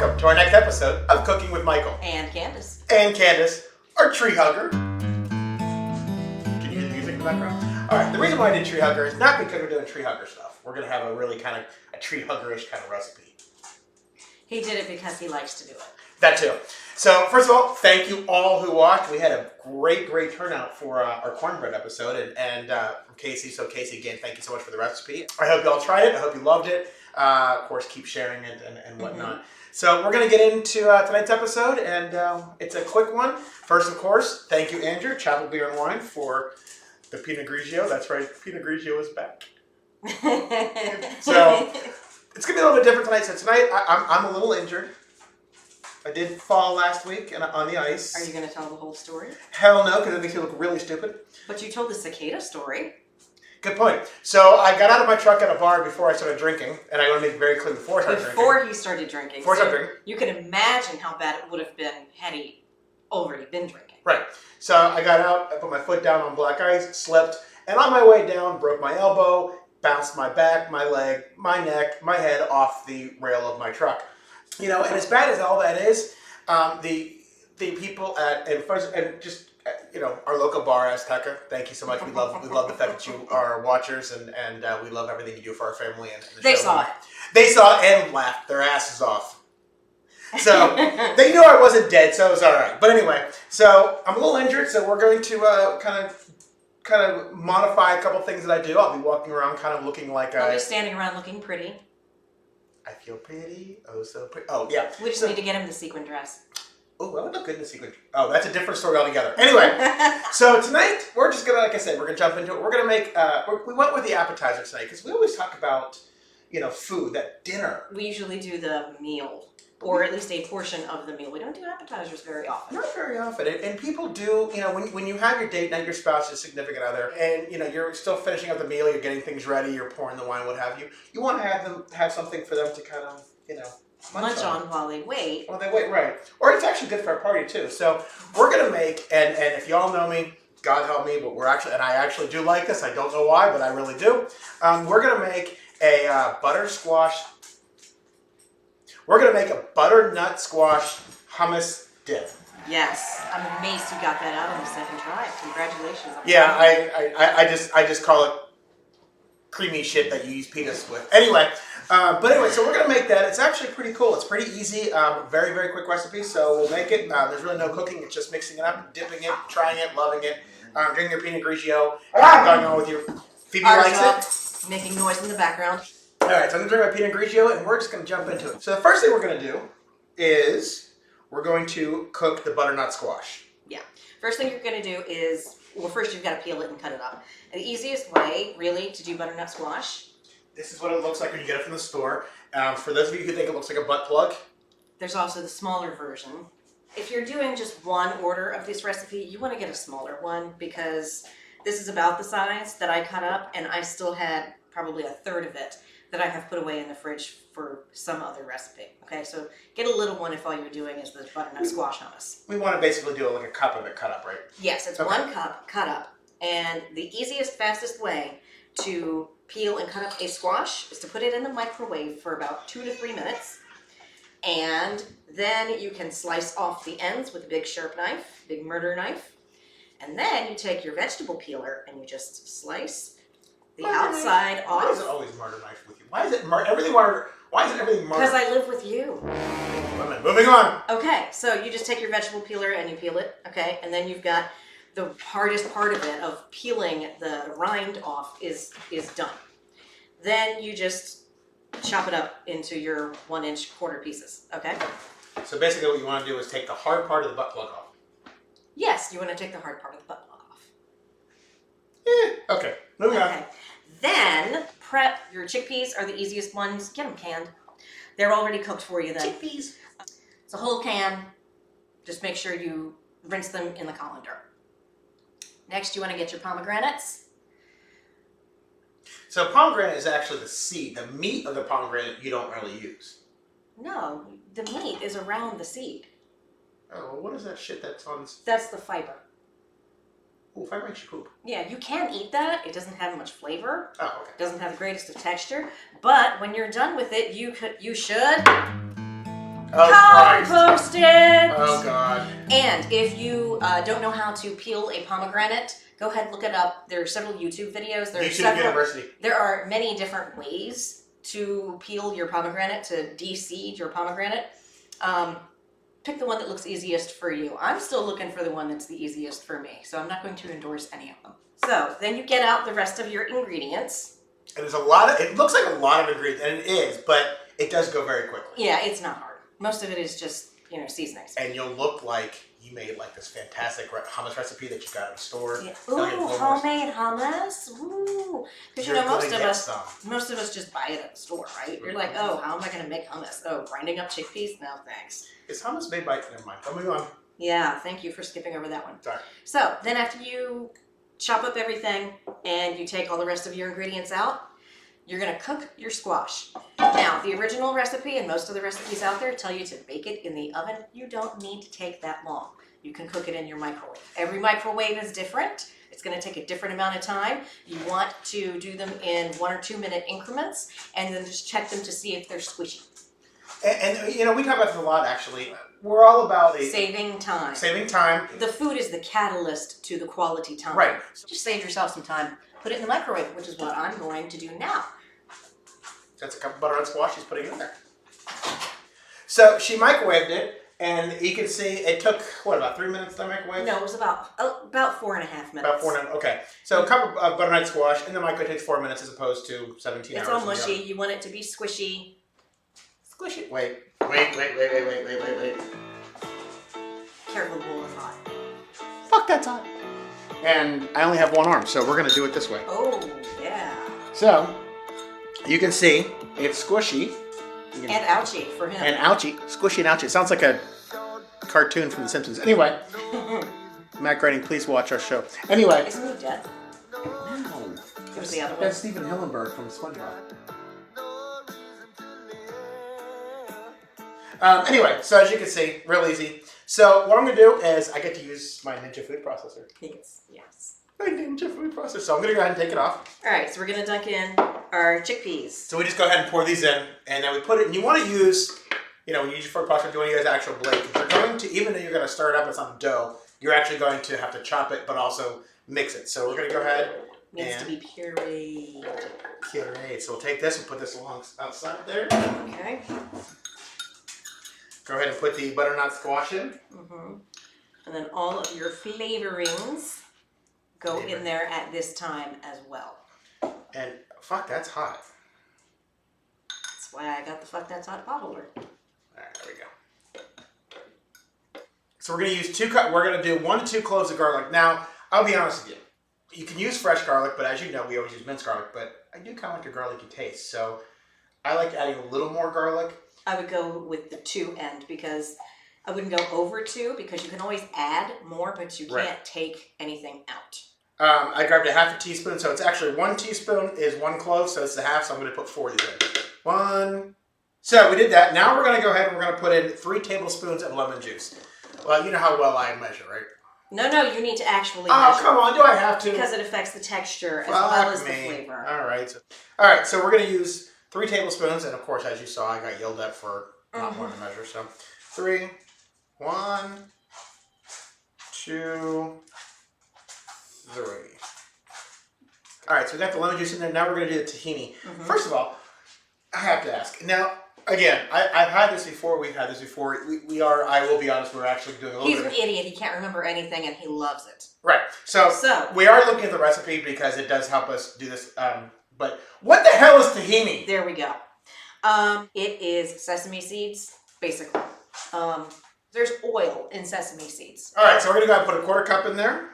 welcome to our next episode of Cooking with Michael. And Candace. And Candace, our tree hugger. Can you hear the music in the background? Alright, the reason why I did tree hugger is not because we're doing tree hugger stuff. We're going to have a really kind of a tree hugger-ish kind of recipe. He did it because he likes to do it. That too. So, first of all, thank you all who watched. We had a great turnout for our cornbread episode, and from Casey. So, Casey, again, thank you so much for the recipe. I hope you all tried it. I hope you loved it. Of course, keep sharing it and whatnot. Mm-hmm. So, we're going to get into tonight's episode, and it's a quick one. First, of course, thank you, Andrew, Chapel Beer and Wine, for the Pinot Grigio. That's right, Pinot Grigio is back. So, it's going to be a little bit different tonight. So, tonight, I'm a little injured. I did fall last week on the ice. Are you going to tell the whole story? Hell no, because it makes you look really stupid. But you told the cicada story. Good point. So I got out of my truck at a bar before I started drinking, and I want to make it very clear before I started drinking. Before he started drinking. Before I started drinking. You can imagine how bad it would have been had he already been drinking. Right. So I got out, I put my foot down on black ice, slipped, and on my way down, broke my elbow, bounced my back, my leg, my neck, my head off the rail of my truck. You know, and as bad as all that is, the people at our local bar, Azteca. Thank you so much. We love the fact that you are watchers, and we love everything you do for our family. And the they show. saw it. They saw it and laughed their asses off. So they knew I wasn't dead, so it was all right. But anyway, so I'm a little injured, so we're going to kind of modify a couple things that I do. I'll be walking around, kind of looking like I'll be standing around looking pretty. I feel pretty, oh so pretty. Oh, yeah. We just need to get him the sequin dress. Oh, I would look good in the sequin. Oh, that's a different story altogether. Anyway, so tonight, we're just going to, like I said, we're going to jump into it. We're going to make, we went with the appetizer tonight, because we always talk about, food, that dinner. We usually do the meal, or at least a portion of the meal. We don't do appetizers very often. Not very often. And people do, when you have your date night, your spouse, your significant other, and, you're still finishing up the meal, you're getting things ready, you're pouring the wine, what have you. You want to have something for them to kind of, munch on while they wait. While they wait, right. Or it's actually good for a party, too. So we're going to make, and if you all know me, God help me, but I actually do like this. I don't know why, but I really do. We're going to make a butternut squash hummus dip. Yes, I'm amazed you got that out on the second try. Congratulations. Yeah, I just call it creamy shit that you use peanuts with. Anyway, so we're gonna make that. It's actually pretty cool. It's pretty easy. Very, very quick recipe. So we'll make it. There's really no cooking. It's just mixing it up, dipping it, trying it, loving it. Drinking your Pinot Grigio. Going on with your Phoebe likes it. Making noise in the background. All right, so I'm gonna drink my Pinot Grigio, and we're just gonna jump into it. So the first thing we're gonna do is we're going to cook the butternut squash. Yeah. First thing you're gonna do is, first you've got to peel it and cut it up. The easiest way, really, to do butternut squash. This is what it looks like when you get it from the store. For those of you who think it looks like a butt plug. There's also the smaller version. If you're doing just one order of this recipe, you want to get a smaller one because this is about the size that I cut up, and I still had probably a third of it that I have put away in the fridge for some other recipe. Okay, so get a little one if all you're doing is the butternut squash hummus. We want to basically do like a cup of it cut up, right? Yes, it's 1 cup cut up. And the easiest, fastest way to peel and cut up a squash is to put it in the microwave for about 2 to 3 minutes. And then you can slice off the ends with a big sharp knife, big murder knife. And then you take your vegetable peeler and you just slice the outside off. Why is it always murder knife with you? Why is it everything murder? Why is it everything murder? Because I live with you. Moving on. Okay, so you just take your vegetable peeler and you peel it, okay? And then you've got the hardest part of it, of peeling the rind off, is done. Then you just chop it up into your 1-inch quarter pieces, okay? So basically what you want to do is take the hard part of the butt plug off. Yes, you want to take the hard part of the butt plug off. Okay, moving on. Then prep your chickpeas. Are the easiest ones. Get them canned. They're already cooked for you then. Chickpeas. It's a whole can. Just make sure you rinse them in the colander. Next, you want to get your pomegranates. So pomegranate is actually the seed. The meat of the pomegranate you don't really use. No, the meat is around the seed. Oh, what is that shit that's on? That's the fiber. Oh, fiber makes you poop. Yeah, you can eat that. It doesn't have much flavor. Oh, okay. It doesn't have the greatest of texture. But when you're done with it, you should Compost it! Oh, God. And if you don't know how to peel a pomegranate, go ahead and look it up. There are several YouTube videos. University. There are many different ways to peel your pomegranate, to de-seed your pomegranate. Pick the one that looks easiest for you. I'm still looking for the one that's the easiest for me, so I'm not going to endorse any of them. So then you get out the rest of your ingredients. And there's a lot of, it looks like a lot of ingredients, and it is, but it does go very quickly. Yeah, it's not hard. Most of it is just, seasonings. And you'll look like you made like this fantastic hummus recipe that you got in the store. Yeah. Ooh, homemade hummus. Ooh. Because most of us just buy it at the store, right? You're like, oh, how am I going to make hummus? Oh, grinding up chickpeas? No, thanks. Is hummus made by, never mind. I'll move on. Yeah, thank you for skipping over that one. Sorry. So then after you chop up everything and you take all the rest of your ingredients out, you're going to cook your squash. Now, the original recipe and most of the recipes out there tell you to bake it in the oven. You don't need to take that long. You can cook it in your microwave. Every microwave is different. It's going to take a different amount of time. You want to do them in 1 or 2 minute increments and then just check them to see if they're squishy. And we talk about this a lot, actually. We're all about saving time. Saving time. The food is the catalyst to the quality time. Right. So just save yourself some time. Put it in the microwave, which is what I'm going to do now. That's a couple butternut squash she's putting in there. So she microwaved it, and you can see it took, about 3 minutes to microwave? No, it was about 4.5 minutes. About 4 minutes, okay. So a cup of butternut squash in the microwave takes 4 minutes as opposed to 17 hours. It's all mushy. You want it to be squishy. Squish it. Wait. Careful, the bowl is hot. Fuck, that's hot. And I only have one arm, so we're going to do it this way. Oh, yeah. So, you can see it's squishy. And ouchy for him. And ouchy. Squishy and ouchy. It sounds like a cartoon from The Simpsons. Anyway, Matt Groening, please watch our show. Anyway. Isn't he dead? No. It was the other one. That's Stephen Hillenburg from SpongeBob. Anyway, so as you can see, real easy. So what I'm going to do is I get to use my Ninja food processor. Yes. My Ninja food processor. So I'm going to go ahead and take it off. All right, so we're going to dunk in our chickpeas. So we just go ahead and pour these in, and then we put it, and you want to use, when you use your food processor, you want to use actual blade. Because you're going to, even though you're going to stir it up, it's on dough, you're actually going to have to chop it, but also mix it. So we're going to go ahead Needs to be pureed. Pureed. So we'll take this and put this along outside there. Okay. Go ahead and put the butternut squash in. Mm-hmm. And then all of your flavorings go in there at this time as well. And fuck, that's hot. That's why I got the fuck that's hot pot holder. All right, there we go. So we're gonna use we're gonna do 1 to 2 cloves of garlic. Now, I'll be honest with you. You can use fresh garlic, but as you know, we always use minced garlic. But I do kind of like a garlicky taste, so I like adding a little more garlic. I would go with the 2 end because I wouldn't go over 2 because you can always add more, but you can't take anything out. I grabbed a half a teaspoon, so it's actually 1 teaspoon is 1 clove, so it's the half, so I'm going to put 4 of these in. 1. So we did that. Now we're going to go ahead and we're going to put in 3 tablespoons of lemon juice. Well, you know how well I measure, right? No, you need to actually measure. Oh, come on, do I have to? Because it affects the texture as well as the flavor. All right, so we're going to use 3 tablespoons, and of course, as you saw, I got yelled at for not wanting to measure. So 3, 1, 2, 3. All right, so we got the lemon juice in there. Now we're going to do the tahini. Mm-hmm. First of all, I have to ask. Now, again, I've had this before. We've had this before. I will be honest, we're actually doing a little bit. He's an idiot. He can't remember anything, and he loves it. Right. So we are looking at the recipe because it does help us do this. But what the hell is tahini? There we go. It is sesame seeds, basically. There's oil in sesame seeds. All right, so we're going to go ahead and put a 1/4 cup in there.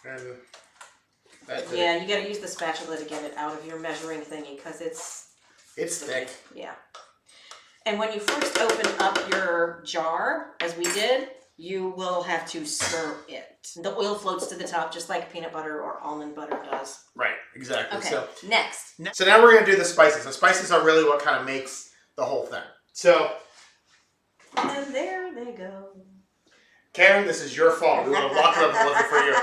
And you got to use the spatula to get it out of your measuring thingy because it's thick. Yeah. And when you first open up your jar, as we did, you will have to stir it. The oil floats to the top just like peanut butter or almond butter does. Right, exactly. Okay, so next. So now we're going to do the spices. The spices are really what kind of makes the whole thing. So. And there they go. Karen, this is your fault. We would have locked up looking for you.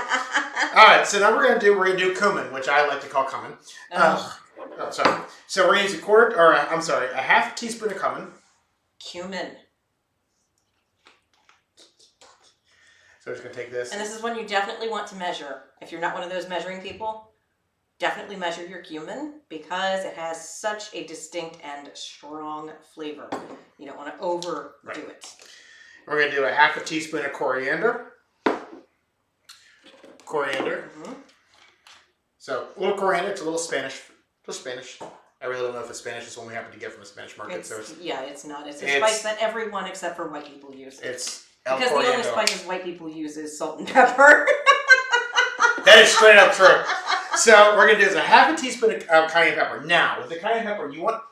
All right, so now we're going to do cumin, which I like to call Cummin. Oh, sorry. So we're going to use a 1/4 teaspoon of Cummin. Cumin. So we're just going to take this. And this is one you definitely want to measure. If you're not one of those measuring people, definitely measure your cumin because it has such a distinct and strong flavor. You don't want to overdo it. We're going to do a half a teaspoon of coriander. So a little coriander, it's a little Spanish. Just Spanish. I really don't know if it's Spanish. It's one we happen to get from a Spanish market. It's not. It's a spice that everyone except for white people use. It's because the only spices white people use is salt and pepper. That is straight up true. So we're going to do is a half a teaspoon of cayenne pepper. Now, with the cayenne pepper, you want...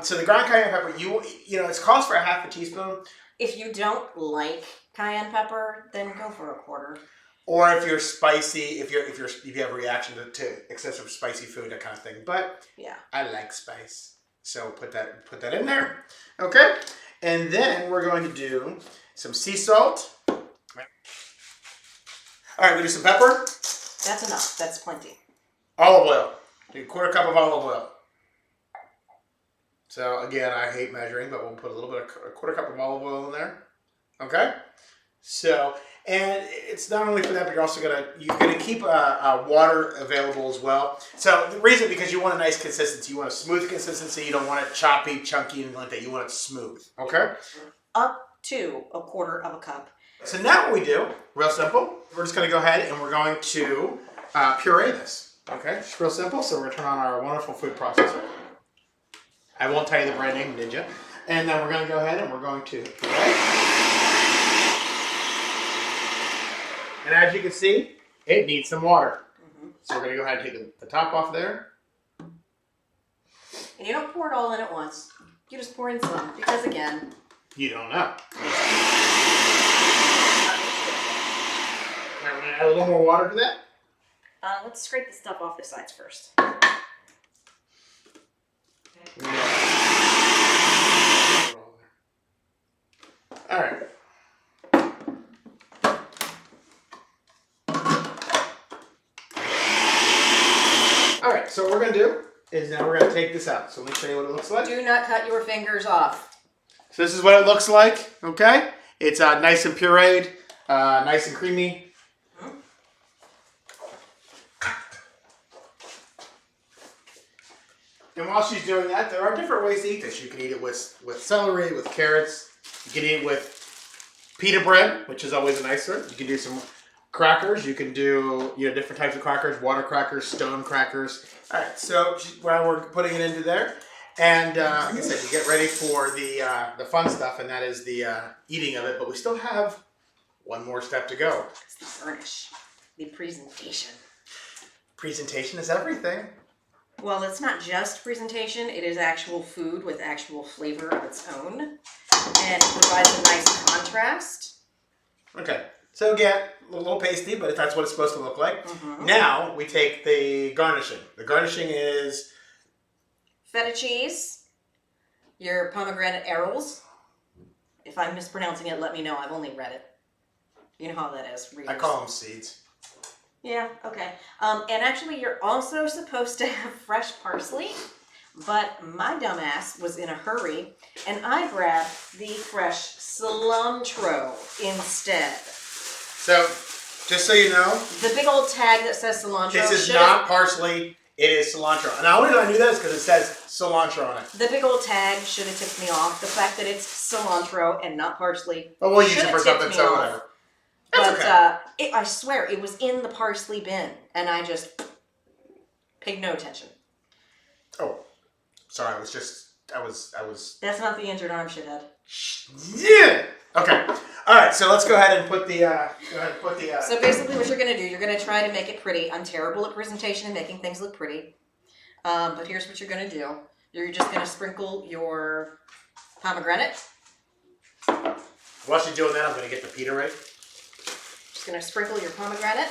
so the ground cayenne pepper, you know, it's calls for a half a teaspoon. If you don't like cayenne pepper, then go for a quarter. Or if you're spicy, if you have a reaction to excessive spicy food, that kind of thing. But yeah, I like spice, so put that in there. Okay, and then we're going to do some sea salt. All right, we do some pepper. That's enough. That's plenty. Olive oil. Do a quarter cup of olive oil. So again, I hate measuring, but we'll put a quarter cup of olive oil in there. Okay. So, and it's not only for that, but you're gonna keep water available as well. So the reason, because you want a nice consistency, you want a smooth consistency. You don't want it choppy, chunky, and like that. You want it smooth. Okay. Up to a quarter of a cup. So now what we do, real simple. We're just gonna go ahead and we're going to puree this. Okay, just real simple. So we're gonna turn on our wonderful food processor. I won't tell you the brand name, Ninja. And then we're gonna go ahead and we're going to puree. And as you can see, it needs some water. So we're going to go ahead and take the top off there. And you don't pour it all in at once. You just pour in some, because again... You don't know. We're going to add a little more water to that. Let's scrape the stuff off the sides first. All right. Alright, so what we're going to do is now we're going to take this out. So let me show you what it looks like. Do not cut your fingers off. So this is what it looks like, okay? It's nice and pureed, nice and creamy. And while she's doing that, there are different ways to eat this. You can eat it with celery, with carrots. You can eat it with pita bread, which is always a nicer. You can do some crackers. You can do different types of crackers, water crackers, stone crackers. All right, so while we're putting it into there, and like I said, you get ready for the fun stuff, and that is the eating of it. But we still have one more step to go. It's the garnish, the presentation. Presentation is everything. Well, it's not just presentation. It is actual food with actual flavor of its own, and it provides a nice contrast. Okay. So again, a little pasty, but that's what it's supposed to look like. Now we take the garnishing. The garnishing is feta cheese, your pomegranate arils. If I'm mispronouncing it, let me know. I've only read it. You know how that is. Readers. I call them seeds. Yeah, okay. And actually, you're also supposed to have fresh parsley, but my dumbass was in a hurry, and I grabbed the fresh cilantro instead. So, just so you know, the big old tag that says cilantro. This is not parsley, it is cilantro. And the only reason I knew that is because it says cilantro on it. The big old tag should have tipped me off. The fact that it's cilantro and not parsley. But we'll use it for something, so whatever. That's okay. I swear, it was in the parsley bin, and I just paid no attention. Oh, sorry, I was... That's not the injured arm, shithead. Yeah! Okay. All right, so let's go ahead and put the... So basically what you're going to do, you're going to try to make it pretty. I'm terrible at presentation and making things look pretty. But here's what you're going to do. You're just going to sprinkle your pomegranate. While she's doing that, I'm going to get the pita right. Just going to sprinkle your pomegranate.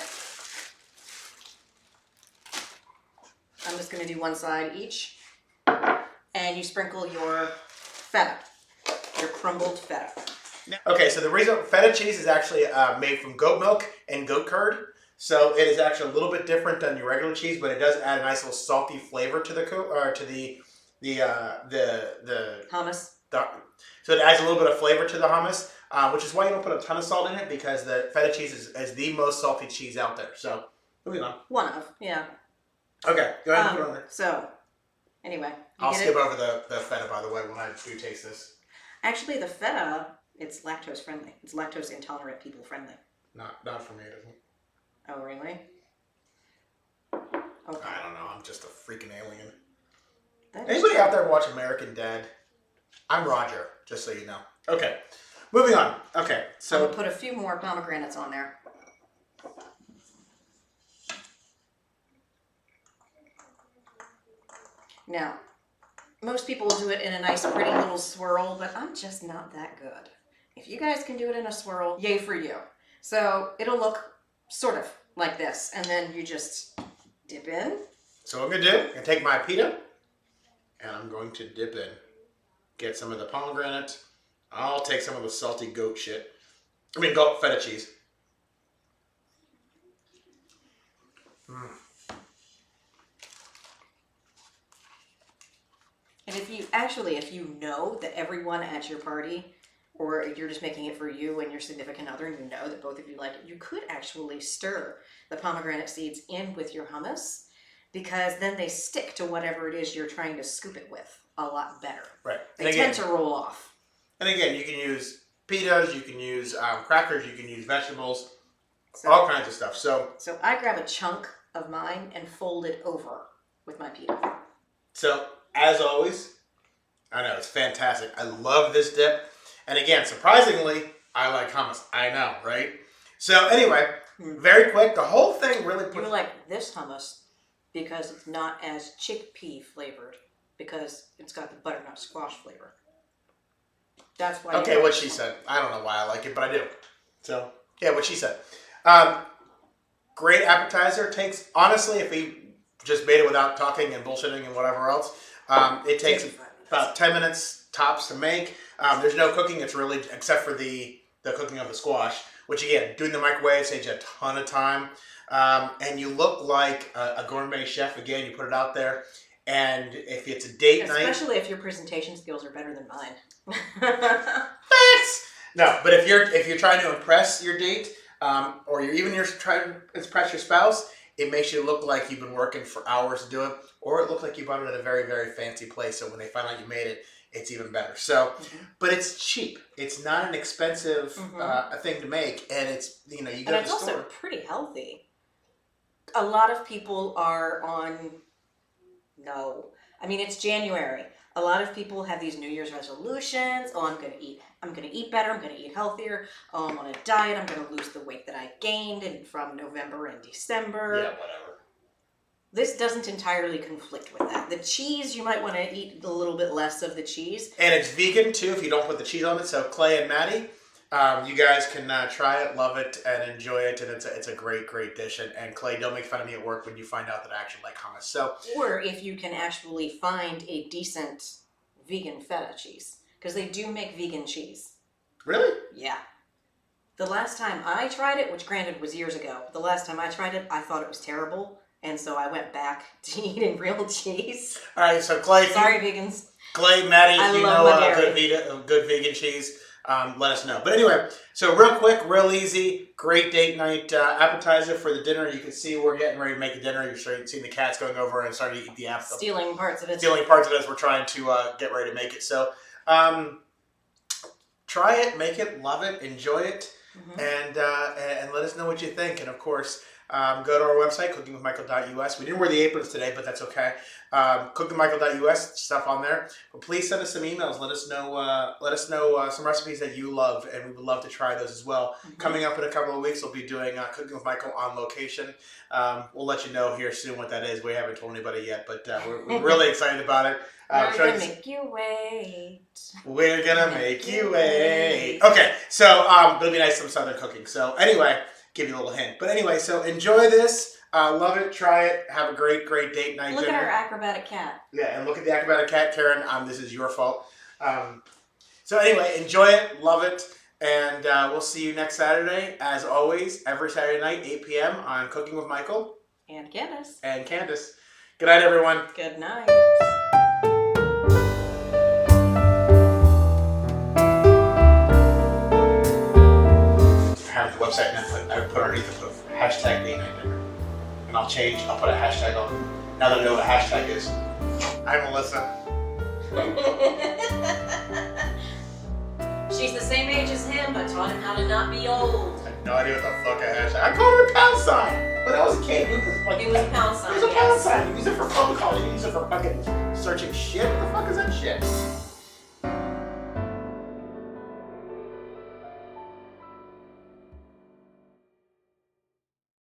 I'm just going to do one side each. And you sprinkle your feta, your crumbled feta. Okay, so the reason feta cheese is actually made from goat milk and goat curd. So it is actually a little bit different than your regular cheese, but it does add a nice little salty flavor to the the Hummus. so it adds a little bit of flavor to the hummus, which is why you don't put a ton of salt in it, because the feta cheese is the most salty cheese out there. So moving on. One of, yeah. Okay, go ahead and put it on there. So, anyway. I'll skip over the feta, by the way, when I do taste this. Actually, the feta, it's lactose friendly. It's lactose intolerant people friendly. Not for me, it isn't. Oh, really? Okay. I don't know. I'm just a freaking alien. That Anybody out there watch American Dad? I'm Roger, just so you know. Okay, moving on. Okay, so I'm gonna put a few more pomegranates on there. Now, most people will do it in a nice, pretty little swirl, but I'm just not that good. If you guys can do it in a swirl, yay for you. So it'll look sort of like this, and then you just dip in. So what I'm gonna do, I'm gonna take my pita, and I'm going to dip in. Get some of the pomegranate. I'll take some of the salty goat shit. Goat feta cheese. And if you know that everyone at your party, or if you're just making it for you and your significant other, and you know that both of you like it, you could actually stir the pomegranate seeds in with your hummus, because then they stick to whatever it is you're trying to scoop it with a lot better. Right. They tend to roll off. And again, you can use pitas, you can use crackers, you can use vegetables, all kinds of stuff. So I grab a chunk of mine and fold it over with my pita. So, as always, I know, it's fantastic. I love this dip. And again, surprisingly, I like hummus. I know, right? So anyway, very quick, the whole thing really You like this hummus because it's not as chickpea flavored, because it's got the butternut squash flavor. That's why. Okay, what she said. I don't know why I like it, but I do. So, yeah, what she said. Great appetizer. Takes, honestly, if we just made it without talking and bullshitting and whatever else, it takes about 10 minutes tops to make. There's no cooking. It's really, except for the cooking of the squash, which again, doing the microwave saves you a ton of time. And you look like a gourmet chef. Again, you put it out there. And if it's a date night, especially if your presentation skills are better than mine. No, but if you're trying to impress your date, or you're trying to impress your spouse, it makes you look like you've been working for hours to do it, or it looks like you bought it at a very, very fancy place. So when they find out you made it, it's even better. So, but it's cheap. It's not an expensive thing to make, and it's you go to the store. And it's also pretty healthy. A lot of people are on. No. I mean, it's January. A lot of people have these New Year's resolutions. Oh, I'm going to eat better. I'm going to eat healthier. Oh, I'm on a diet. I'm going to lose the weight that I gained from November and December. Yeah, whatever. This doesn't entirely conflict with that. The cheese, you might want to eat a little bit less of the cheese. And it's vegan, too, if you don't put the cheese on it. So Clay and Maddie, you guys can try it, love it, and enjoy it. And it's a great, great dish. And Clay, don't make fun of me at work when you find out that I actually like hummus. So, or if you can actually find a decent vegan feta cheese. Because they do make vegan cheese. Really? Yeah. The last time I tried it, which granted was years ago, the last time I tried it, I thought it was terrible. And so I went back to eating real cheese. All right, so Clay. Sorry, vegans. Clay, Maddie, if you know good vegan cheese, let us know. But anyway, so real quick, real easy, great date night appetizer for the dinner. You can see we're getting ready to make the dinner. You're seeing the cats going over and starting to eat the apple. Stealing parts of it. Stealing parts of it as we're trying to get ready to make it. So try it, make it, love it, enjoy it, and let us know what you think. And of course, go to our website, cookingwithmichael.us. We didn't wear the aprons today, but that's okay. Cookingwithmichael.us, stuff on there. But please send us some emails. Let us know some recipes that you love, and we would love to try those as well. Coming up in a couple of weeks, we'll be doing Cooking with Michael on location. We'll let you know here soon what that is. We haven't told anybody yet, but we're really excited about it. We're going to make you wait. We're going to make you wait. Okay, so it'll be nice some Southern cooking. So anyway, give you a little hint. But anyway, so enjoy this. Love it. Try it. Have a great, great date night Look dinner. at our acrobatic cat. Yeah, and look at the acrobatic cat, Karen. This is your fault. So anyway, enjoy it. Love it. And we'll see you next Saturday. As always, every Saturday night, 8 p.m. on Cooking with Michael. And Candace. And Candace. Good night, everyone. Good night. website and then I would put underneath it, put hashtag date night dinner. And I'll put a hashtag on. Now that I know what a hashtag is. Hi, Melissa. She's the same age as him, but taught him how to not be old. I have no idea what the fuck a hashtag. I called it a pound sign. When I was a kid, it was like It was a pound sign. It was a pound sign. You use it for phone calls. You use it for fucking searching shit. What the fuck is that shit?